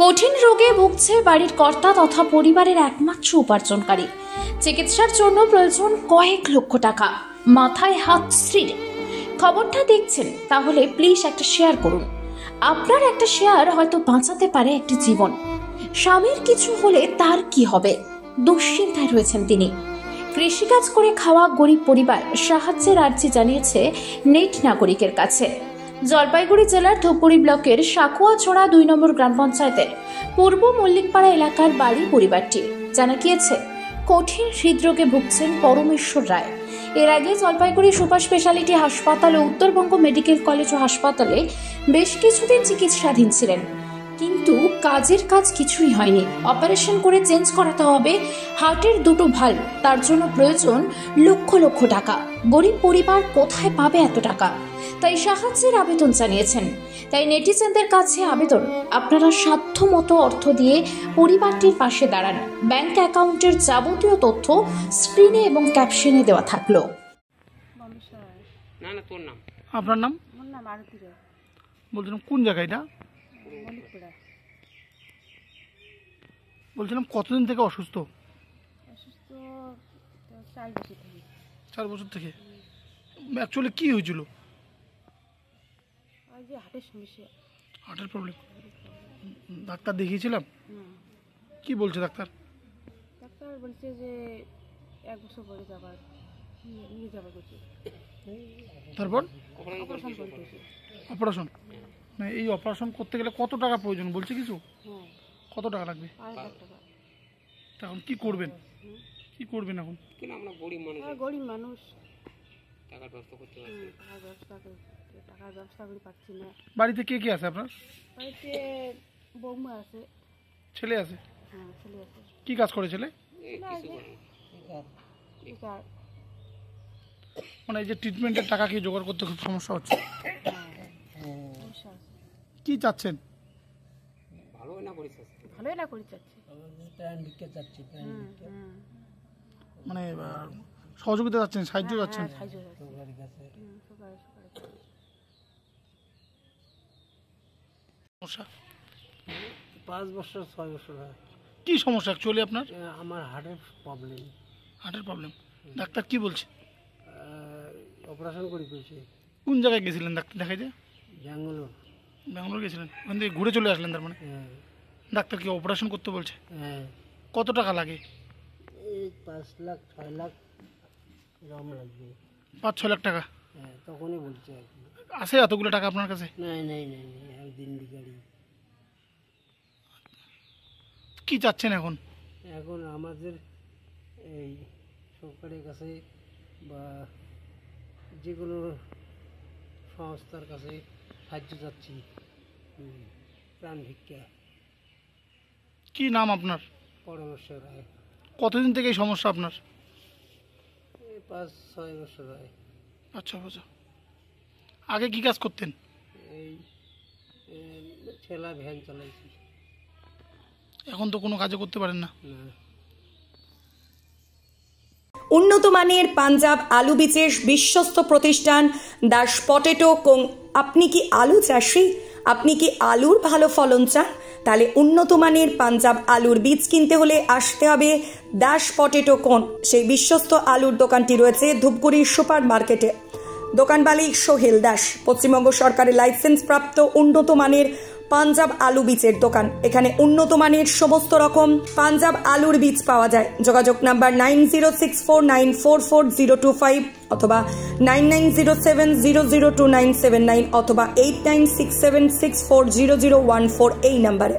কঠিন রোগে ভুগছে বাড়ির কর্তা তথা পরিবারের একমাত্র উপার্জনকারী। চিকিৎসার জন্য প্রয়োজন কয়েক লক্ষ টাকা। মাথায় হাত স্ত্রীর। খবরটা দেখছেন তাহলে প্লিজ একটা শেয়ার করুন। আপনার একটা শেয়ার হয়তো বাঁচাতে পারে একটি জীবন। স্বামীর কিছু হলে তার কি হবে, দুশ্চিন্তায় রয়েছেন তিনি। কৃষিকাজ করে খাওয়া গরিব পরিবার সাহায্যের আর্জি জানিয়েছে নেট নাগরিকের কাছে। জলপাইগুড়ি জেলার ধূপগুড়ি ব্লকের সাকুয়াছড়া 2 নম্বর গ্রাম পঞ্চায়েতের পূর্ব মল্লিকপাড়া এলাকার বাড়ি পরিবারটি। জানা গিয়েছে কঠিন হৃদরোগে ভুগছেন পরমেশ্বর রায়। এর আগে জলপাইগুড়ি সুপার স্পেশালিটি হাসপাতাল ও উত্তরবঙ্গ মেডিকেল কলেজ ও হাসপাতালে বেশ কিছুদিন চিকিৎসাধীন ছিলেন, কিন্তু কাজের কাজ কিছুই হয়নি। অপারেশন করে চেঞ্জ করাতে হবে হার্টের 2টো ভাল্ব, তার জন্য প্রয়োজন লক্ষ লক্ষ টাকা। গরিব পরিবার কোথায় পাবে এত টাকা? তাই সাহায্যের আবেদন জানিয়েছেন। তাই নেটিজেনদের কাছে আবেদন, আপনারা সাধ্যমতো অর্থ দিয়ে পরিবারটির পাশে দাঁড়ান। ব্যাংক অ্যাকাউন্টের যাবতীয় তথ্য স্ক্রিনে এবং ক্যাপশনে দেওয়া থাকলো। তোর নাম? আপনার নাম? আমার নাম আরতি রায়। বলছিলাম কোন জায়গা এটা? বলছিলাম কতদিন থেকে অসুস্থ? অসুস্থ 4 বছর থেকে। 4 বছর থেকে? অ্যাকচুয়ালি কি হয়েছিল? ওই যে হার্টের সমস্যা। হার্টের প্রবলেম? ডাক্তার দেখিয়েছিলাম? কি বলছে ডাক্তার? ডাক্তার বলছে যে 1 বছর পরে নিয়ে যাবার করছে। তারপর অপারেশন করতেছে। অপারেশন? না, এই অপারেশন করতে গেলে কত টাকা প্রয়োজন বলছে কিছু? হ্যাঁ। কত টাকা লাগবে? 5 লাখ টাকা। এখন কি করবেন? কি করবেন এখন? কেন আমরা গরিব মানুষ টাকার ব্যবস্থা করতে পারছি? টাকার ব্যবস্থা করে পাচ্ছি না। বাড়িতে কে কে আছে আপনার? বাড়িতে বৌমা আছে। ছেলে আছে? হ্যাঁ, ছেলে আছে। কি কাজ করে ছেলে? মানে এই যে ট্রিটমেন্টের টাকা কি জোগাড় করতে খুব সমস্যা হচ্ছে? কি চাচ্ছেন? ভালোই না করি চাচ্ছি। মানে সহযোগিতা চাচ্ছেন, সাহায্য চাচ্ছেন? সমস্যা 5 বছর 6 বছর হয়। কি সমস্যা অ্যাকচুয়ালি আপনার? আমার হার্টের প্রবলেম। হার্টের প্রবলেম? ডাক্তার কি বলছে? অপারেশন করে দিয়েছে। কোন জায়গায় গেছিলেন ডাক্তার দেখাইতে? ব্যাঙ্গালোর গেছিলেন? ওখান থেকে ঘুরে চলে আসলেন তার মানে? হ্যাঁ। ডাক্তার কি অপারেশন করতে বলছে? হ্যাঁ। কত টাকা লাগে? এই 5 লাখ 6 লাখ এরকম লাগবে। 5-6 লাখ টাকা? হ্যাঁ, তখনই বলছে। আছে এতগুলো টাকা আপনার কাছে? নাই, একদিন গাড়ি। কি চাচ্ছেন এখন? এখন আমাদের এই সরকারের কাছে বা যে কোনো সংস্থার কাছে সাহায্য চাচ্ছি। প্রাণ ভিক্ষা। কি নাম আপনার? পরমেশ্বর রায়। কতদিন থেকে এই সমস্যা আপনার? 5-6 বছর হয়। আচ্ছা। আগে কি কাজ করতেন? এই ঠেলা ভ্যান চালাইছি। এখন তো কোনো কাজও করতে পারেন না? উন্নত মানের পাঞ্জাব আলু বীজের বিশ্বস্ত প্রতিষ্ঠান দাস পটেটো। আপনি কি আলু চাষি? আপনি কি আলুর ভালো ফলন চান? তাহলে উন্নত মানের পাঞ্জাব আলুর বীজ কিনতে হলে আসতে হবে দাস পটেটো। সেই বিশ্বস্ত আলুর দোকানটি রয়েছে ধূপগুড়ি সুপার মার্কেটে। দোকান মালিক সোহেল দাস। পশ্চিমবঙ্গ সরকারের লাইসেন্স প্রাপ্ত উন্নত মানের পাঞ্জাব আলু বীজের দোকান। এখানে উন্নত মানের সমস্ত রকম পাঞ্জাব আলুর বীজ পাওয়া যায়। যোগাযোগ নাম্বার 9064944025 অথবা 9907002979 অথবা 8967640014 এই নাম্বারে।